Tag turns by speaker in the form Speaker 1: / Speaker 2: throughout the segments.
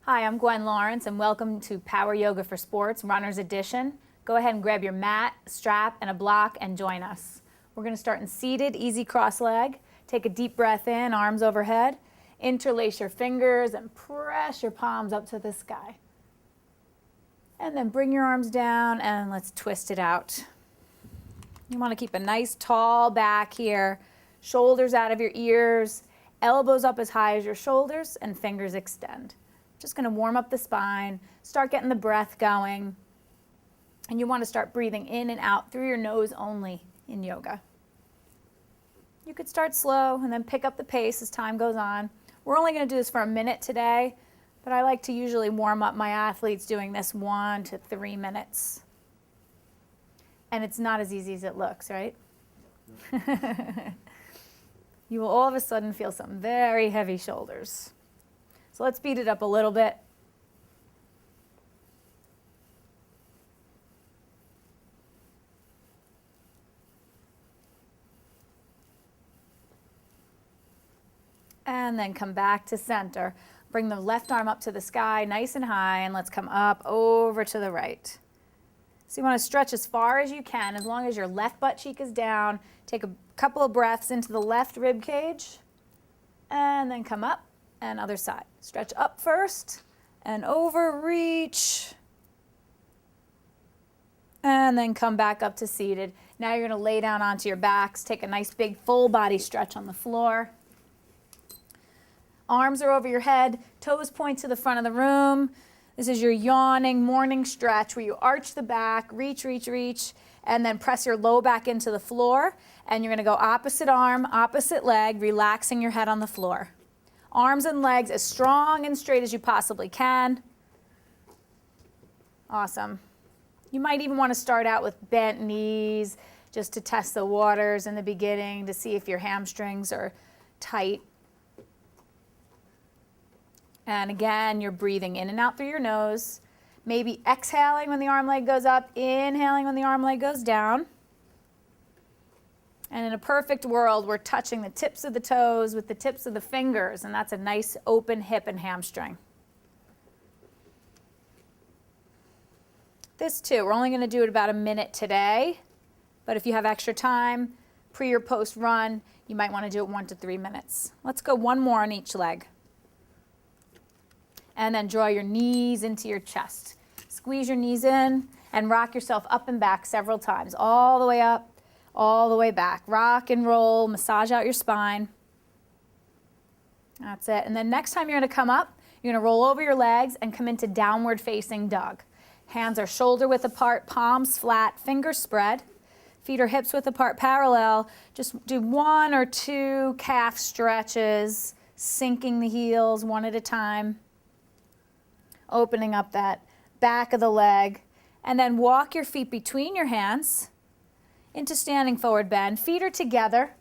Speaker 1: Hi, I'm Gwen Lawrence and welcome to Power Yoga for Sports, Runner's Edition. Go ahead and grab your mat, strap, and a block and join us. We're going to start in seated, easy cross leg. Take a deep breath in, arms overhead. Interlace your fingers and press your palms up to the sky. And then bring your arms down and let's twist it out. You want to keep a nice tall back here, shoulders out of your ears, elbows up as high as your shoulders, and fingers extend. Just going to warm up the spine, start getting the breath going. And you want to start breathing in and out through your nose only in yoga. You could start slow and then pick up the pace as time goes on. We're only going to do this for a minute today, but I like to usually warm up my athletes doing this 1 to 3 minutes. And it's not as easy as it looks, right? You will all of a sudden feel some very heavy shoulders. So let's speed it up a little bit. And then come back to center. Bring the left arm up to the sky, nice and high, and let's come up over to the right. So you want to stretch as far as you can, as long as your left butt cheek is down. Take a couple of breaths into the left rib cage, and then come up. And other side. Stretch up first and over, reach. And then come back up to seated. Now you're going to lay down onto your backs. Take a nice big full body stretch on the floor. Arms are over your head. Toes point to the front of the room. This is your yawning morning stretch where you arch the back, reach, reach, reach, and then press your low back into the floor. And you're going to go opposite arm, opposite leg, relaxing your head on the floor. Arms and legs as strong and straight as you possibly can. Awesome. You might even want to start out with bent knees just to test the waters in the beginning to see if your hamstrings are tight. And again, you're breathing in and out through your nose. Maybe exhaling when the arm leg goes up, inhaling when the arm leg goes down. And in a perfect world, we're touching the tips of the toes with the tips of the fingers, and that's a nice open hip and hamstring. This too, we're only going to do it about a minute today, but if you have extra time, pre or post run, you might want to do it 1 to 3 minutes. Let's go one more on each leg. And then draw your knees into your chest. Squeeze your knees in and rock yourself up and back several times, all the way up, all the way back. Rock and roll, massage out your spine. That's it. And then next time you're going to come up, you're going to roll over your legs and come into downward facing dog. Hands are shoulder width apart, palms flat, fingers spread. Feet are hips width apart, parallel. Just do 1 or 2 calf stretches, sinking the heels one at a time. Opening up that back of the leg. And then walk your feet between your hands into standing forward bend. Feet are together,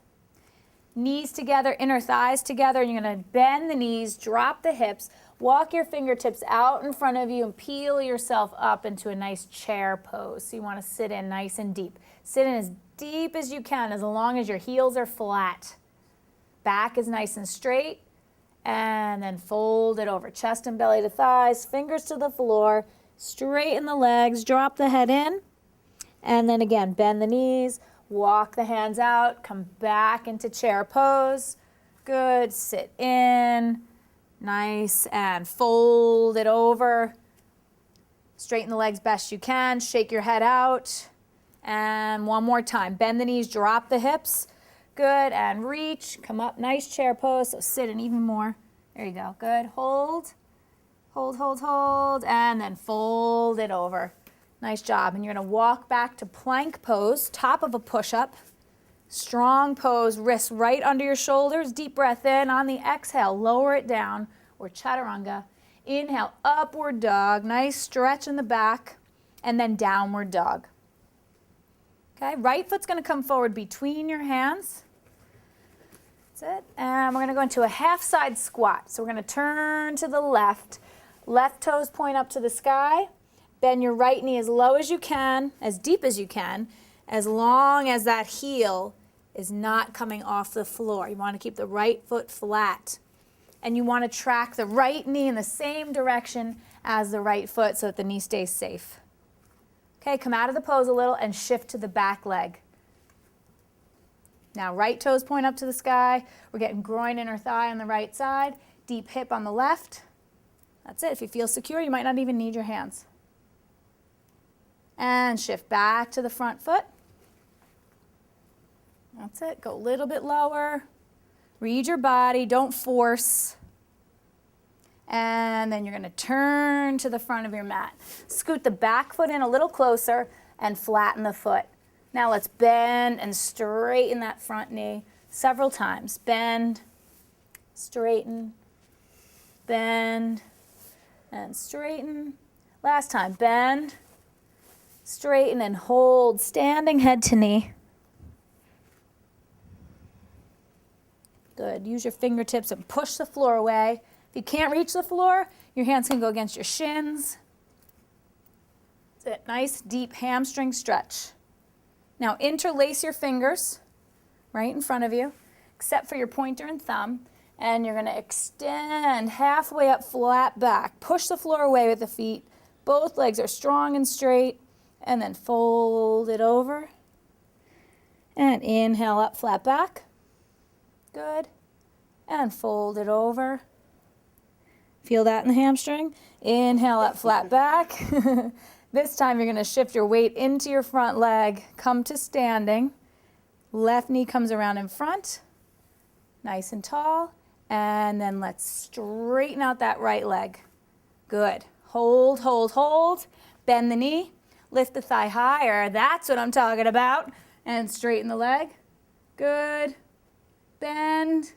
Speaker 1: knees together, inner thighs together. You're going to bend the knees, drop the hips, walk your fingertips out in front of you and peel yourself up into a nice chair pose. So you want to sit in nice and deep. Sit in as deep as you can, as long as your heels are flat. Back is nice and straight. And then fold it over, chest and belly to thighs, fingers to the floor, straighten the legs, drop the head in. And then again, bend the knees, walk the hands out, come back into chair pose. Good, sit in, nice, and fold it over. Straighten the legs best you can, shake your head out. And one more time, bend the knees, drop the hips. Good, and reach, come up, nice chair pose, so sit in even more. There you go, good, hold, hold, hold, hold, and then fold it over. Nice job. And you're going to walk back to plank pose, top of a push-up. Strong pose, wrists right under your shoulders. Deep breath in. On the exhale, lower it down, or chaturanga. Inhale, upward dog. Nice stretch in the back. And then downward dog. Okay, right foot's going to come forward between your hands. That's it. And we're going to go into a half side squat. So we're going to turn to the left. Left toes point up to the sky. Bend your right knee as low as you can, as deep as you can, as long as that heel is not coming off the floor. You want to keep the right foot flat. and you want to track the right knee in the same direction as the right foot so that the knee stays safe. Okay, come out of the pose a little and shift to the back leg. Now right toes point up to the sky. We're getting groin, inner thigh on the right side, deep hip on the left. That's it. If you feel secure, you might not even need your hands. And shift back to the front foot. That's it. Go a little bit lower. Read your body. Don't force. And then you're going to turn to the front of your mat. Scoot the back foot in a little closer and flatten the foot. Now let's bend and straighten that front knee several times. Bend, straighten, bend, and straighten. Last time, bend, straighten, and hold, standing head to knee. Good. Use your fingertips and push the floor away. If you can't reach the floor, your hands can go against your shins. That's it. Nice, deep hamstring stretch. Now interlace your fingers right in front of you, except for your pointer and thumb, and you're going to extend halfway up, flat back. Push the floor away with the feet. Both legs are strong and straight, and then fold it over. And inhale up, flat back. Good. And fold it over. Feel that in the hamstring? Inhale up, flat back. This time you're going to shift your weight into your front leg. Come to standing. Left knee comes around in front. Nice and tall. And then let's straighten out that right leg. Good. Hold, hold, hold. Bend the knee. Lift the thigh higher. That's what I'm talking about. And straighten the leg. Good. Bend.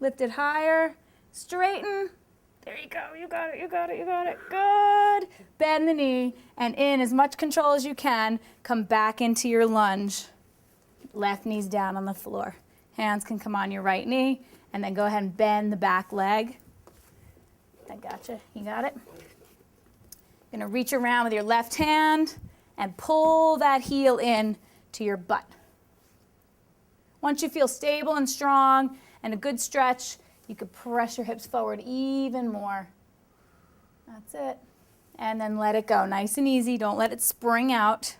Speaker 1: Lift it higher. Straighten. There you go. You got it. You got it. You got it. Good. Bend the knee and in as much control as you can. Come back into your lunge. Left knee's down on the floor. Hands can come on your right knee. And then go ahead and bend the back leg. I gotcha. You got it? You're going to reach around with your left hand and pull that heel in to your butt. Once you feel stable and strong and a good stretch, you could press your hips forward even more. That's it. And then let it go. Nice and easy. Don't let it spring out.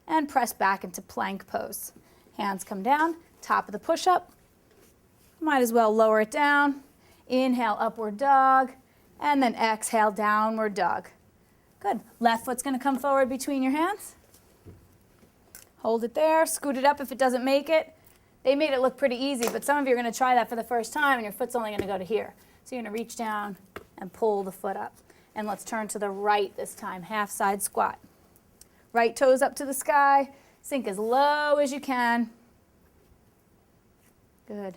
Speaker 1: And press back into plank pose. Hands come down. Top of the push-up. Might as well lower it down. Inhale, upward dog. And then exhale, downward dog. Good. Left foot's going to come forward between your hands. Hold it there. Scoot it up if it doesn't make it. They made it look pretty easy, but some of you are going to try that for the first time, and your foot's only going to go to here. So you're going to reach down and pull the foot up. And let's turn to the right this time, half side squat. Right toes up to the sky. Sink as low as you can. Good.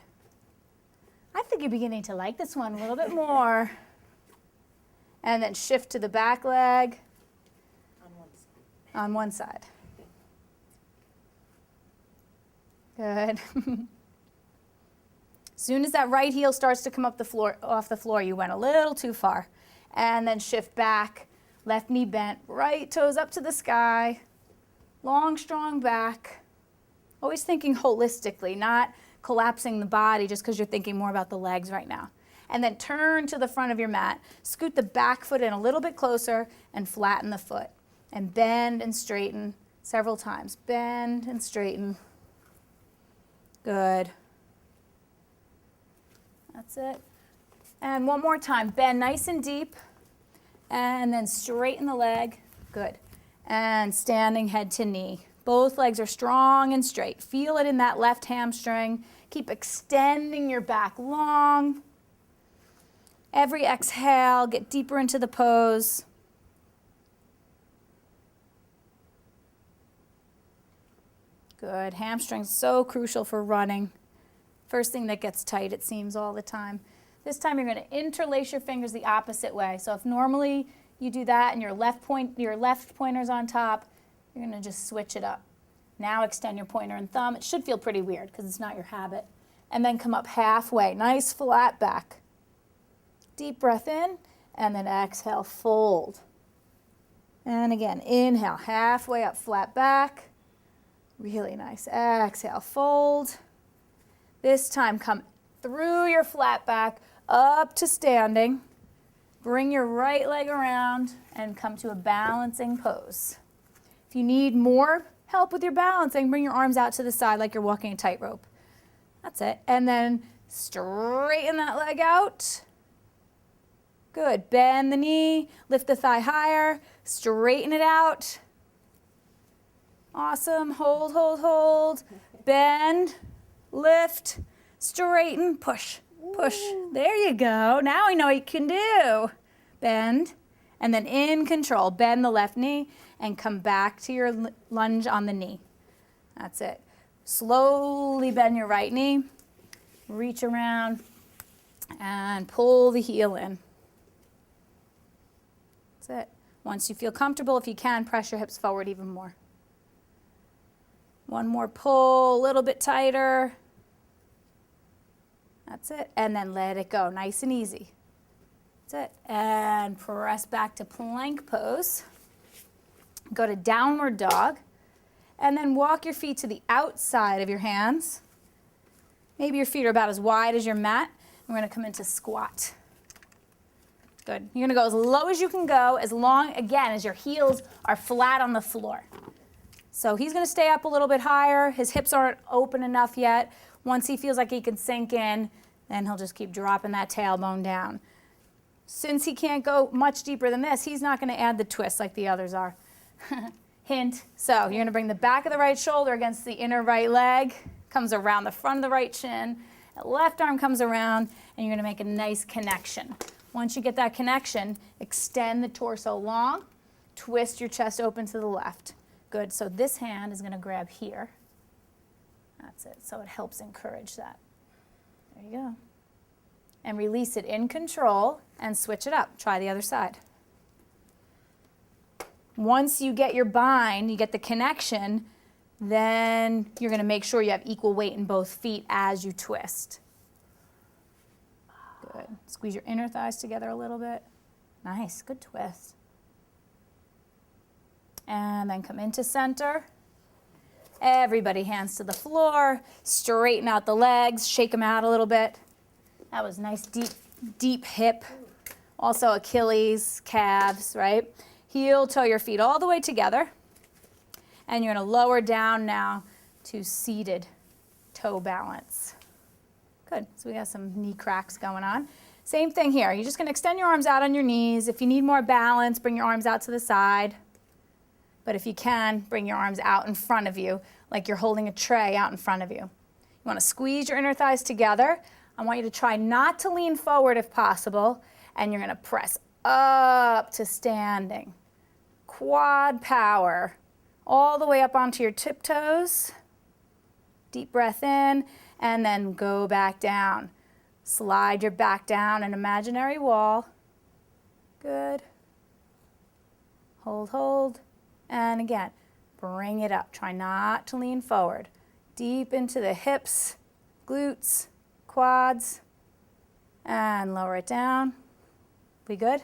Speaker 1: I think you're beginning to like this one a little bit more. And then shift to the back leg. On one side. Good. As soon as that right heel starts to come up off the floor, you went a little too far. And then shift back, left knee bent, right toes up to the sky, long, strong back. Always thinking holistically, not collapsing the body just because you're thinking more about the legs right now. And then turn to the front of your mat. Scoot the back foot in a little bit closer and flatten the foot. And bend and straighten several times. Bend and straighten. Good. That's it. And one more time. Bend nice and deep. And then straighten the leg. Good. And standing head to knee. Both legs are strong and straight. Feel it in that left hamstring. Keep extending your back long. Every exhale, get deeper into the pose. Good. Hamstrings so crucial for running. First thing that gets tight, it seems, all the time. This time you're going to interlace your fingers the opposite way. So if normally you do that and your left pointer's on top, you're going to just switch it up. Now extend your pointer and thumb. It should feel pretty weird because it's not your habit. And then come up halfway. Nice flat back. Deep breath in, and then exhale, fold. And again, inhale, halfway up, flat back. Really nice. Exhale, fold. This time, come through your flat back, up to standing. Bring your right leg around and come to a balancing pose. If you need more help with your balancing, bring your arms out to the side like you're walking a tightrope. That's it. And then straighten that leg out. Good. Bend the knee, lift the thigh higher, straighten it out. Awesome. Hold, hold, hold. Bend, lift, straighten, push, push. There you go. Now I know what you can do. Bend, and then in control, bend the left knee and come back to your lunge on the knee. That's it. Slowly bend your right knee, reach around, and pull the heel in. That's it. Once you feel comfortable, if you can, press your hips forward even more. One more pull, a little bit tighter. That's it. And then let it go, nice and easy. That's it. And press back to plank pose. Go to downward dog. And then walk your feet to the outside of your hands. Maybe your feet are about as wide as your mat. We're going to come into squat. Good. You're going to go as low as you can go, as long, again, as your heels are flat on the floor. So he's going to stay up a little bit higher. His hips aren't open enough yet. Once he feels like he can sink in, then he'll just keep dropping that tailbone down. Since he can't go much deeper than this, he's not going to add the twist like the others are. Hint. So you're going to bring the back of the right shoulder against the inner right leg, comes around the front of the right shin, the left arm comes around, and you're going to make a nice connection. Once you get that connection, extend the torso long, twist your chest open to the left. Good. So this hand is going to grab here. That's it. So it helps encourage that. There you go. And release it in control and switch it up. Try the other side. Once you get your bind, you get the connection, then you're going to make sure you have equal weight in both feet as you twist. Good. Squeeze your inner thighs together a little bit. Nice. Good twist. And then come into center. Everybody hands to the floor. Straighten out the legs. Shake them out a little bit. That was nice, deep hip. Also Achilles, calves, right? Heel, toe your feet all the way together. And you're going to lower down now to seated toe balance. Good. So we got some knee cracks going on. Same thing here. You're just going to extend your arms out on your knees. If you need more balance, bring your arms out to the side. But if you can, bring your arms out in front of you, like you're holding a tray out in front of you. You want to squeeze your inner thighs together. I want you to try not to lean forward if possible, and you're going to press up to standing. Quad power, all the way up onto your tiptoes. Deep breath in, and then go back down. Slide your back down an imaginary wall. Good. Hold, hold. And again, bring it up. Try not to lean forward. Deep into the hips, glutes, quads, and lower it down. We good?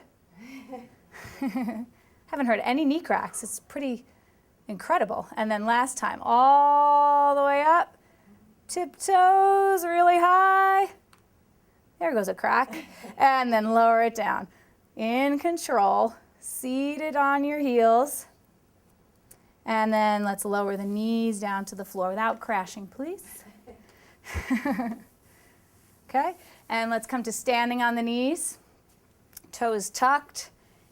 Speaker 1: Haven't heard any knee cracks. It's pretty incredible. And then last time, all the way up. Tiptoes really high. There goes a crack. And then lower it down. In control, seated on your heels. And then let's lower the knees down to the floor without crashing, please. Okay, and let's come to standing on the knees. Toes tucked,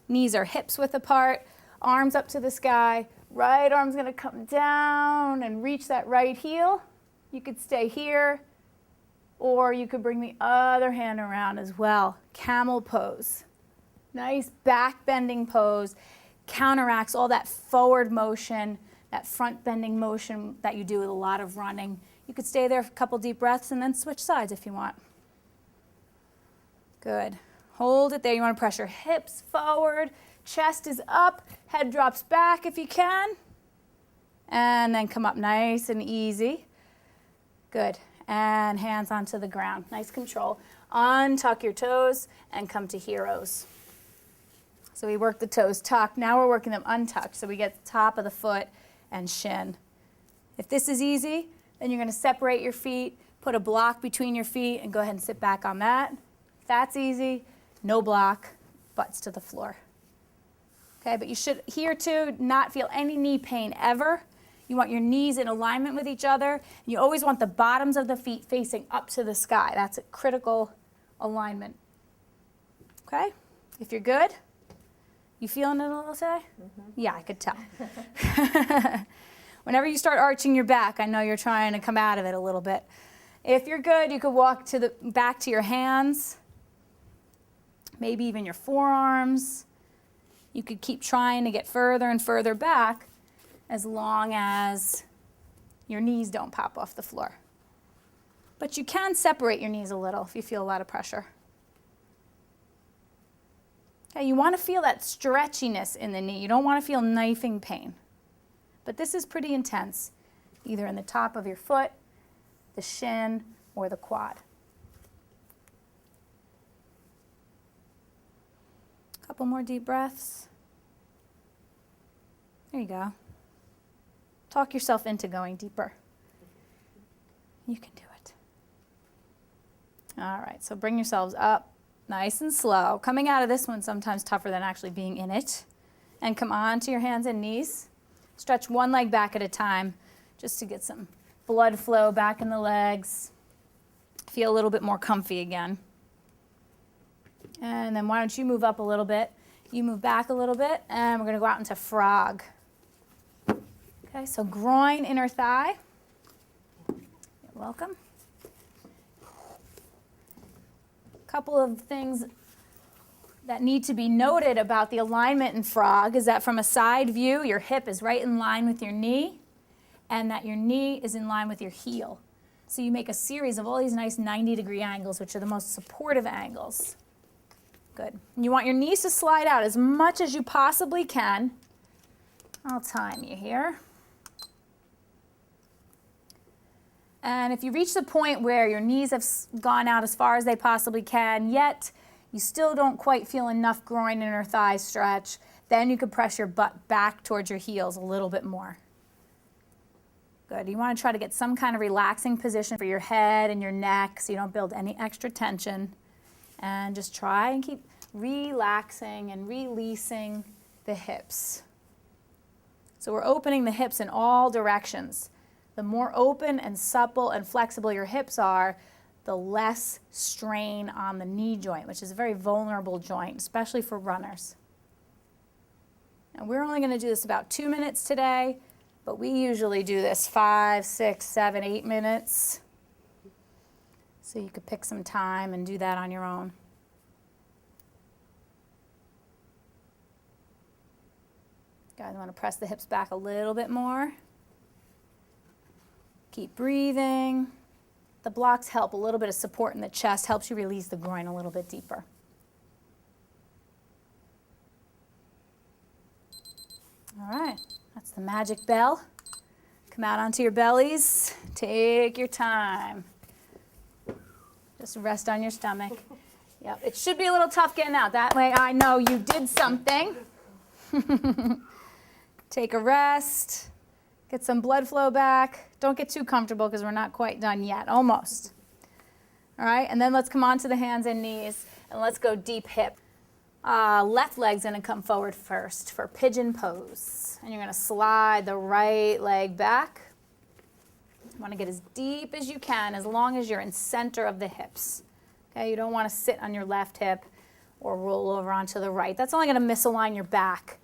Speaker 1: knees are hips width apart, arms up to the sky. Right arm's going to come down and reach that right heel. You could stay here, or you could bring the other hand around as well. Camel pose. Nice back bending pose. Counteracts all that forward motion, that front bending motion that you do with a lot of running. You could stay there for a couple deep breaths and then switch sides if you want. Good. Hold it there. You want to press your hips forward. Chest is up. Head drops back if you can. And then come up nice and easy. Good. And hands onto the ground. Nice control. Untuck your toes and come to heroes. So we work the toes tucked. Now we're working them untucked. So we get the top of the foot and shin. If this is easy, then you're going to separate your feet, put a block between your feet, and go ahead and sit back on that. That's easy. No block, butts to the floor. Okay, but you should, here too, not feel any knee pain ever. You want your knees in alignment with each other. You always want the bottoms of the feet facing up to the sky. That's a critical alignment. Okay, if you're good, you feeling it a little today? Mm-hmm. Yeah, I could tell. Whenever you start arching your back, I know you're trying to come out of it a little bit. If you're good, you could walk to the back to your hands, maybe even your forearms. You could keep trying to get further and further back as long as your knees don't pop off the floor. But you can separate your knees a little if you feel a lot of pressure. Okay, you want to feel that stretchiness in the knee. You don't want to feel knifing pain. But this is pretty intense, either in the top of your foot, the shin, or the quad. Couple more deep breaths. There you go. Talk yourself into going deeper. You can do it. All right, so bring yourselves up nice and slow. Coming out of this one sometimes tougher than actually being in it. And come on to your hands and knees. Stretch one leg back at a time just to get some blood flow back in the legs. Feel a little bit more comfy again. And then why don't you move up a little bit? You move back a little bit, and we're going to go out into frog. Okay, so groin, inner thigh. You're welcome. Couple of things that need to be noted about the alignment in frog is that from a side view, your hip is right in line with your knee, and that your knee is in line with your heel. So you make a series of all these nice 90-degree angles, which are the most supportive angles. Good. And you want your knees to slide out as much as you possibly can. I'll time you here. And if you reach the point where your knees have gone out as far as they possibly can, yet you still don't quite feel enough groin, inner thigh stretch, then you could press your butt back towards your heels a little bit more. Good. You want to try to get some kind of relaxing position for your head and your neck so you don't build any extra tension. And just try and keep relaxing and releasing the hips. So we're opening the hips in all directions. The more open and supple and flexible your hips are, the less strain on the knee joint, which is a very vulnerable joint, especially for runners. And we're only going to do this about 2 minutes today, but we usually do this 5, 6, 7, 8 minutes. So you could pick some time and do that on your own. Guys, want to press the hips back a little bit more. Keep breathing. The blocks help. A little bit of support in the chest helps you release the groin a little bit deeper. All right, that's the magic bell. Come out onto your bellies. Take your time. Just rest on your stomach. Yep, it should be a little tough getting out. That way I know you did something. Take a rest. Get some blood flow back. Don't get too comfortable because we're not quite done yet. Almost. All right, and then let's come on to the hands and knees, and let's go deep hip. Left leg's going to come forward first for pigeon pose. And you're going to slide the right leg back. You want to get as deep as you can as long as you're in center of the hips. Okay, you don't want to sit on your left hip or roll over onto the right. That's only going to misalign your back.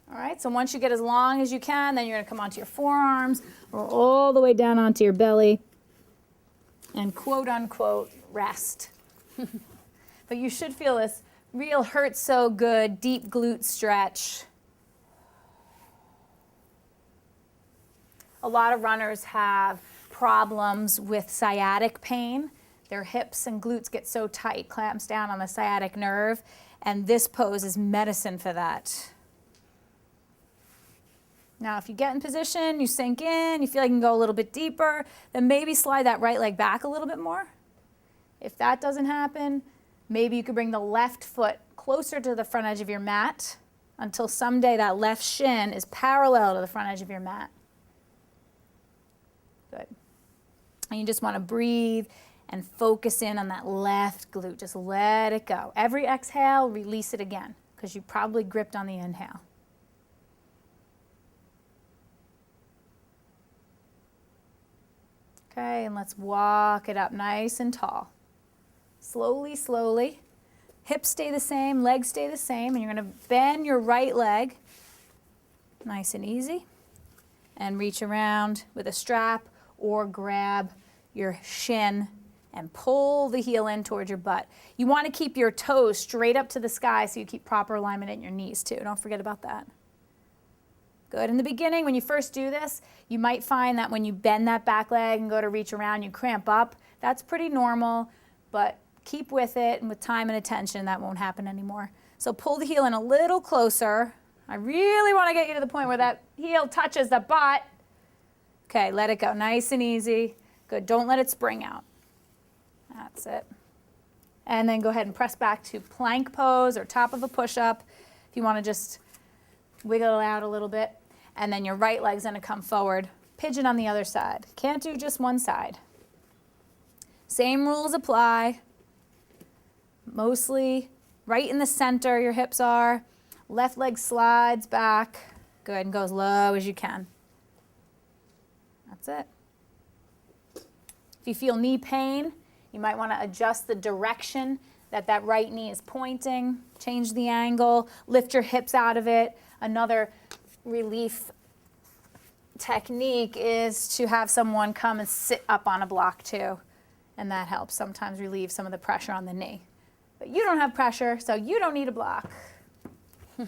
Speaker 1: All right, so once you get as long as you can, then you're going to come onto your forearms or all the way down onto your belly and quote unquote rest. But you should feel this real hurt so good, deep glute stretch. A lot of runners have problems with sciatic pain. Their hips and glutes get so tight, clamps down on the sciatic nerve, and this pose is medicine for that. Now, if you get in position, you sink in, you feel like you can go a little bit deeper, then maybe slide that right leg back a little bit more. If that doesn't happen, maybe you could bring the left foot closer to the front edge of your mat until someday that left shin is parallel to the front edge of your mat. Good. And you just want to breathe and focus in on that left glute. Just let it go. Every exhale, release it again because you probably gripped on the inhale. Okay, and let's walk it up nice and tall. Slowly, slowly. Hips stay the same, legs stay the same, and you're going to bend your right leg, nice and easy, and reach around with a strap or grab your shin and pull the heel in towards your butt. You want to keep your toes straight up to the sky so you keep proper alignment in your knees too. Don't forget about that. Good. In the beginning, when you first do this, you might find that when you bend that back leg and go to reach around, you cramp up. That's pretty normal, but keep with it, and with time and attention, that won't happen anymore. So pull the heel in a little closer. I really want to get you to the point where that heel touches the butt. Okay, let it go. Nice and easy. Good. Don't let it spring out. That's it. And then go ahead and press back to plank pose or top of a push-up if you want to just wiggle it out a little bit. And then your right leg's going to come forward. Pigeon on the other side. Can't do just one side. Same rules apply. Mostly right in the center your hips are. Left leg slides back. Good, and go as low as you can. That's it. If you feel knee pain, you might want to adjust the direction that right knee is pointing. Change the angle. Lift your hips out of it. Another relief technique is to have someone come and sit up on a block too. And that helps sometimes relieve some of the pressure on the knee. But you don't have pressure, so you don't need a block. You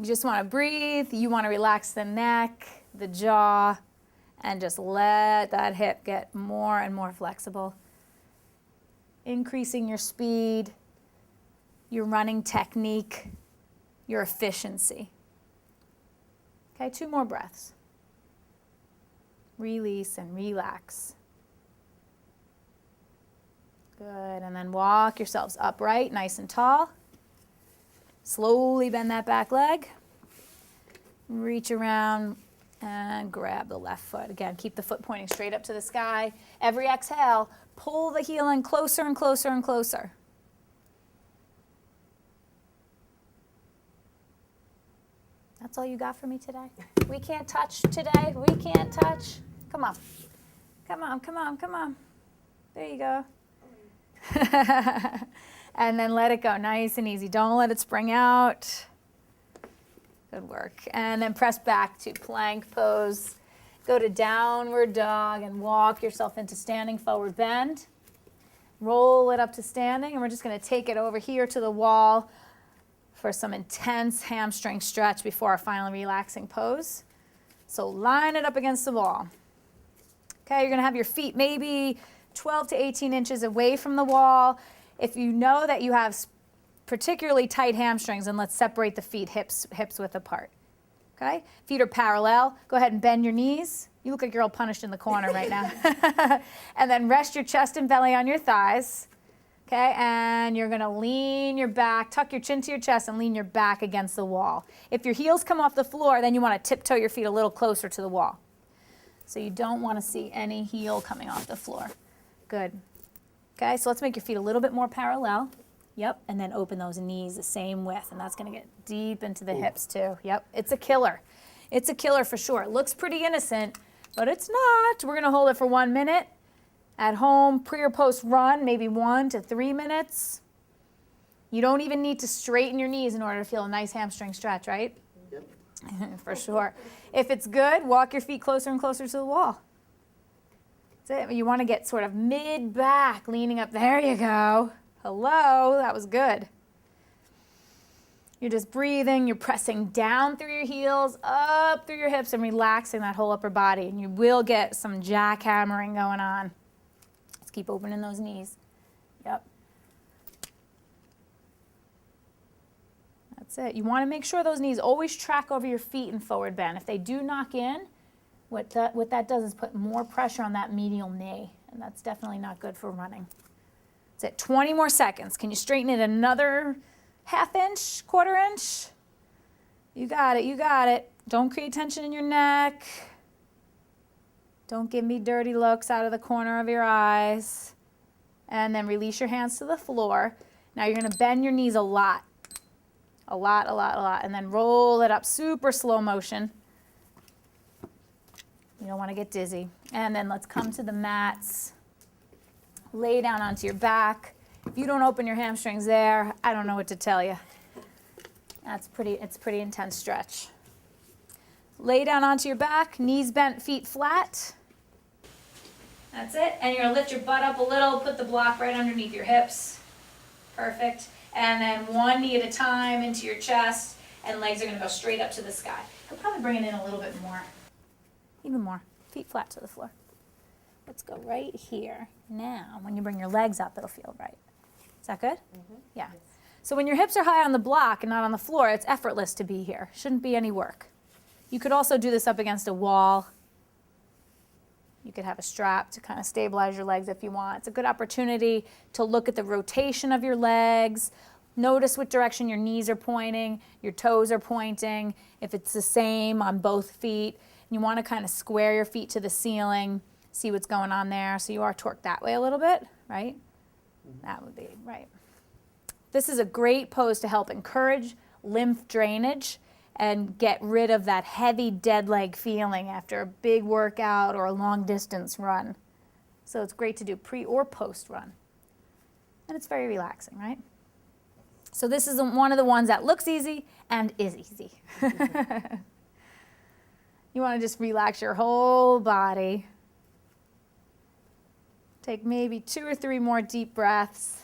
Speaker 1: just want to breathe. You want to relax the neck, the jaw, and just let that hip get more and more flexible. Increasing your speed, your running technique, your efficiency. Okay, 2 more breaths. Release and relax. Good, and then walk yourselves upright, nice and tall. Slowly bend that back leg. Reach around and grab the left foot. Again, keep the foot pointing straight up to the sky. Every exhale, pull the heel in closer and closer and closer. That's all you got for me today? We can't touch today? We can't touch? Come on. Come on, come on, come on. There you go. And then let it go, nice and easy. Don't let it spring out. Good work. And then press back to plank pose. Go to downward dog and walk yourself into standing forward bend. Roll it up to standing, and we're just going to take it over here to the wall for some intense hamstring stretch before our final relaxing pose. So line it up against the wall. Okay, you're going to have your feet maybe 12 to 18 inches away from the wall. If you know that you have particularly tight hamstrings, then let's separate the feet hips width apart. Okay? Feet are parallel. Go ahead and bend your knees. You look like you're all punished in the corner right now. And then rest your chest and belly on your thighs. Okay? And you're going to lean your back, tuck your chin to your chest and lean your back against the wall. If your heels come off the floor, then you want to tiptoe your feet a little closer to the wall. So you don't want to see any heel coming off the floor. Good. Okay, so let's make your feet a little bit more parallel. Yep, and then open those knees the same width, and that's going to get deep into the hips too. Yep, it's a killer. It's a killer for sure. It looks pretty innocent, but it's not. We're going to hold it for 1 minute. At home, pre or post run, maybe 1 to 3 minutes. You don't even need to straighten your knees in order to feel a nice hamstring stretch, right? Yep. For sure. If it's good, walk your feet closer and closer to the wall. That's it. You want to get sort of mid-back, leaning up. There you go. Hello, that was good. You're just breathing. You're pressing down through your heels, up through your hips, and relaxing that whole upper body. And you will get some jackhammering going on. Let's keep opening those knees. Yep. That's it. You want to make sure those knees always track over your feet in forward bend. If they do knock in, what that does is put more pressure on that medial knee, and that's definitely not good for running. That's it. 20 more seconds. Can you straighten it another ½ inch, quarter inch? You got it. You got it. Don't create tension in your neck. Don't give me dirty looks out of the corner of your eyes. And then release your hands to the floor. Now you're going to bend your knees a lot. A lot, a lot, a lot. And then roll it up, super slow motion. You don't want to get dizzy. And then let's come to the mats. Lay down onto your back. If you don't open your hamstrings there, I don't know what to tell you. It's a pretty intense stretch. Lay down onto your back, knees bent, feet flat. That's it. And you're going to lift your butt up a little, put the block right underneath your hips. Perfect. And then one knee at a time into your chest, and legs are going to go straight up to the sky. I'll probably bring it in a little bit more. Even more. Feet flat to the floor. Let's go right here. Now, when you bring your legs up, it'll feel right. Is that good? Mm-hmm. Yeah. Yes. So when your hips are high on the block and not on the floor, it's effortless to be here. Shouldn't be any work. You could also do this up against a wall. You could have a strap to kind of stabilize your legs if you want. It's a good opportunity to look at the rotation of your legs. Notice what direction your knees are pointing, your toes are pointing, if it's the same on both feet. You want to kind of square your feet to the ceiling, see what's going on there. So you are torqued that way a little bit, right? Mm-hmm. That would be right. This is a great pose to help encourage lymph drainage and get rid of that heavy dead leg feeling after a big workout or a long distance run. So it's great to do pre or post run. And it's very relaxing, right? So this is one of the ones that looks easy and is easy. You want to just relax your whole body. Take maybe 2 or 3 more deep breaths.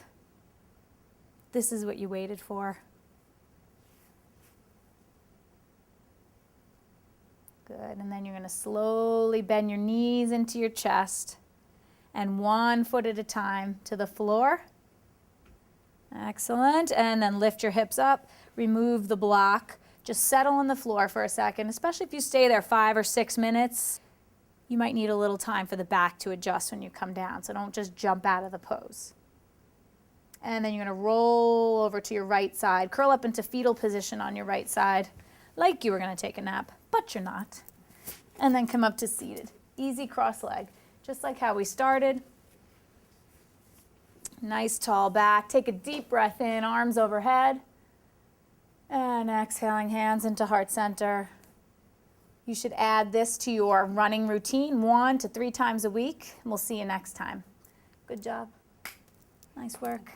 Speaker 1: This is what you waited for. Good, and then you're going to slowly bend your knees into your chest and 1 foot at a time to the floor. Excellent, and then lift your hips up, remove the block. Just settle on the floor for a second, especially if you stay there 5 or 6 minutes. You might need a little time for the back to adjust when you come down, so don't just jump out of the pose. And then you're going to roll over to your right side, curl up into fetal position on your right side, like you were going to take a nap, but you're not. And then come up to seated. Easy cross leg, just like how we started. Nice tall back. Take a deep breath in, arms overhead. And exhaling, hands into heart center. You should add this to your running routine 1 to 3 times a week. And we'll see you next time. Good job. Nice work.